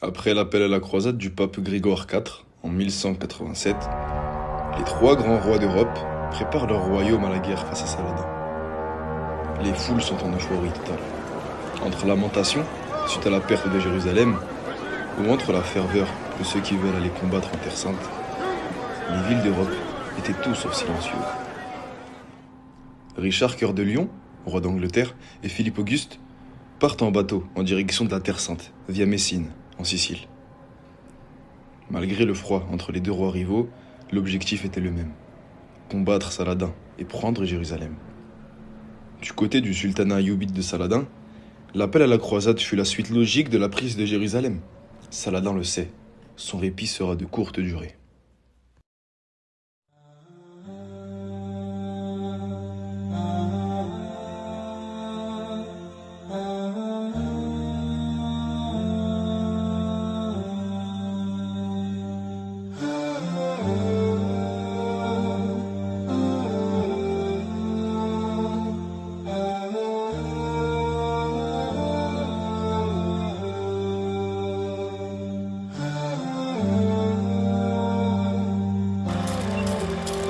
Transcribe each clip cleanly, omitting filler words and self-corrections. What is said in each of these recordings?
Après l'appel à la croisade du pape Grégoire IV en 1187, les trois grands rois d'Europe préparent leur royaume à la guerre face à Saladin. Les foules sont en euphorie totale. Entre lamentations, suite à la perte de Jérusalem, ou entre la ferveur de ceux qui veulent aller combattre en Terre Sainte, les villes d'Europe étaient tout sauf silencieuses. Richard Cœur de Lion, roi d'Angleterre, et Philippe Auguste partent en bateau en direction de la Terre Sainte, via Messine, en Sicile. Malgré le froid entre les deux rois rivaux, l'objectif était le même: combattre Saladin et prendre Jérusalem. Du côté du sultanat ayoubide de Saladin, l'appel à la croisade fut la suite logique de la prise de Jérusalem. Saladin le sait, son répit sera de courte durée.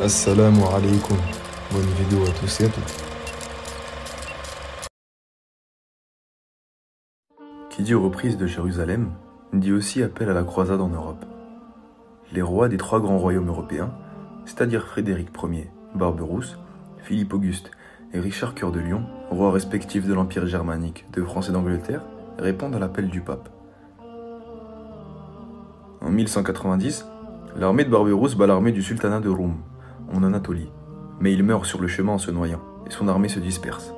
Assalamu alaikum. Bonne vidéo à tous et à toutes. Qui dit reprise de Jérusalem, dit aussi appel à la croisade en Europe. Les rois des trois grands royaumes européens, c'est-à-dire Frédéric Ier, Barberousse, Philippe Auguste et Richard Cœur de Lion, rois respectifs de l'Empire germanique, de France et d'Angleterre, répondent à l'appel du pape. En 1190, l'armée de Barberousse bat l'armée du sultanat de Roum, en Anatolie, mais il meurt sur le chemin en se noyant, et son armée se disperse.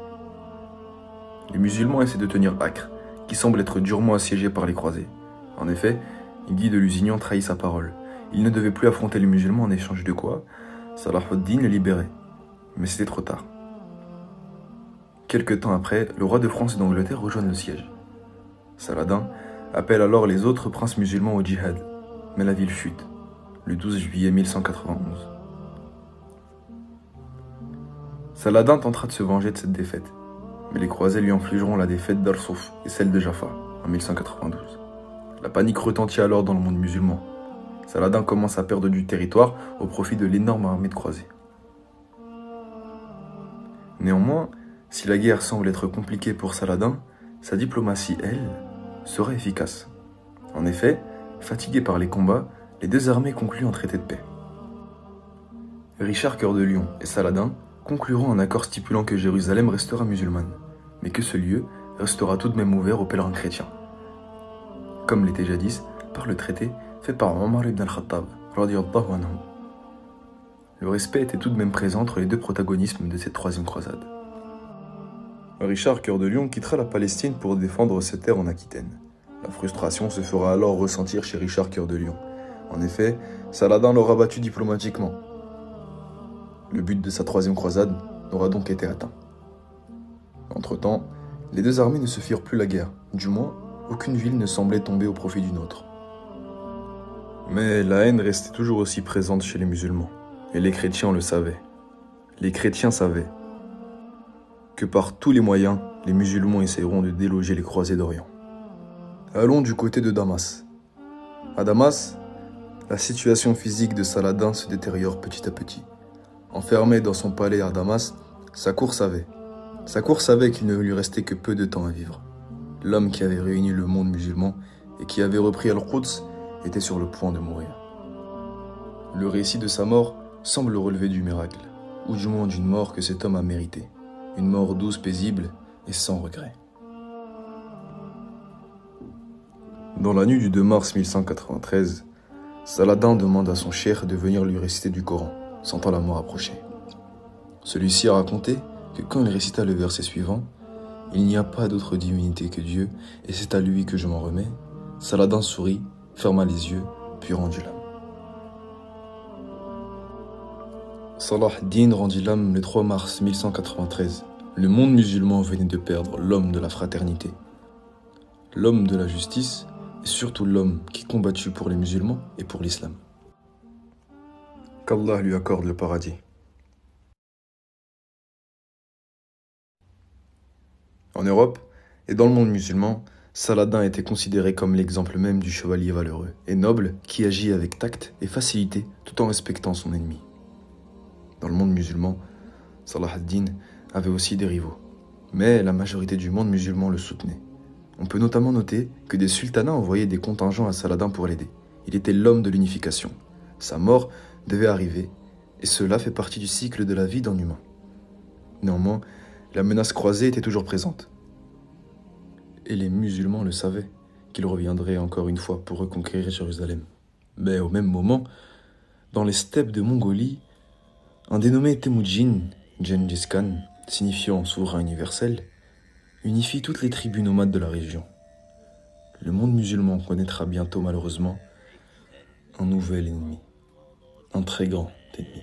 Les musulmans essaient de tenir Acre, qui semble être durement assiégé par les croisés. En effet, Guy de Lusignan trahit sa parole. Il ne devait plus affronter les musulmans en échange de quoi Salah ad-Din les libérait. Mais c'était trop tard. Quelque temps après, le roi de France et d'Angleterre rejoignent le siège. Saladin appelle alors les autres princes musulmans au djihad, mais la ville chute, le 12 juillet 1191. Saladin tentera de se venger de cette défaite, mais les croisés lui infligeront la défaite d'Arsouf et celle de Jaffa en 1192. La panique retentit alors dans le monde musulman. Saladin commence à perdre du territoire au profit de l'énorme armée de croisés. Néanmoins, si la guerre semble être compliquée pour Saladin, sa diplomatie, elle, sera efficace. En effet, fatigués par les combats, les deux armées concluent un traité de paix. Richard Cœur de Lion et Saladin concluront un accord stipulant que Jérusalem restera musulmane, mais que ce lieu restera tout de même ouvert aux pèlerins chrétiens. Comme l'était jadis par le traité fait par Omar ibn al-Khattab, radiyallahu anhu. Le respect était tout de même présent entre les deux protagonismes de cette troisième croisade. Richard Cœur de Lion quittera la Palestine pour défendre ses terres en Aquitaine. La frustration se fera alors ressentir chez Richard Cœur de Lion. En effet, Saladin l'aura battu diplomatiquement. Le but de sa troisième croisade n'aura donc été atteint. Entre-temps, les deux armées ne se firent plus la guerre, du moins, aucune ville ne semblait tomber au profit d'une autre. Mais la haine restait toujours aussi présente chez les musulmans, et les chrétiens le savaient. Les chrétiens savaient que par tous les moyens, les musulmans essaieront de déloger les croisés d'Orient. Allons du côté de Damas. À Damas, la situation physique de Saladin se détériore petit à petit. Enfermé dans son palais à Damas, sa cour savait qu'il ne lui restait que peu de temps à vivre. L'homme qui avait réuni le monde musulman et qui avait repris Al-Quds était sur le point de mourir. Le récit de sa mort semble relever du miracle, ou du moins d'une mort que cet homme a méritée. Une mort douce, paisible et sans regret. Dans la nuit du 2 mars 1193, Saladin demande à son cheikh de venir lui réciter du Coran, sentant la mort approcher. Celui-ci a raconté que quand il récita le verset suivant, « Il n'y a pas d'autre divinité que Dieu, et c'est à lui que je m'en remets », Saladin sourit, ferma les yeux, puis rendit l'âme. Salah ad-Din rendit l'âme le 3 mars 1193. Le monde musulman venait de perdre l'homme de la fraternité, l'homme de la justice, et surtout l'homme qui combattit pour les musulmans et pour l'islam. Qu'Allah lui accorde le paradis. En Europe et dans le monde musulman, Saladin était considéré comme l'exemple même du chevalier valeureux et noble qui agit avec tact et facilité tout en respectant son ennemi. Dans le monde musulman, Salah ad-Din avait aussi des rivaux, mais la majorité du monde musulman le soutenait. On peut notamment noter que des sultanats envoyaient des contingents à Saladin pour l'aider. Il était l'homme de l'unification. Sa mort devait arriver, et cela fait partie du cycle de la vie d'un humain. Néanmoins, la menace croisée était toujours présente. Et les musulmans le savaient, qu'il reviendrait encore une fois pour reconquérir Jérusalem. Mais au même moment, dans les steppes de Mongolie, un dénommé Temujin, Gengis Khan, signifiant souverain universel, unifie toutes les tribus nomades de la région. Le monde musulman connaîtra bientôt malheureusement un nouvel ennemi, un très grand ennemi.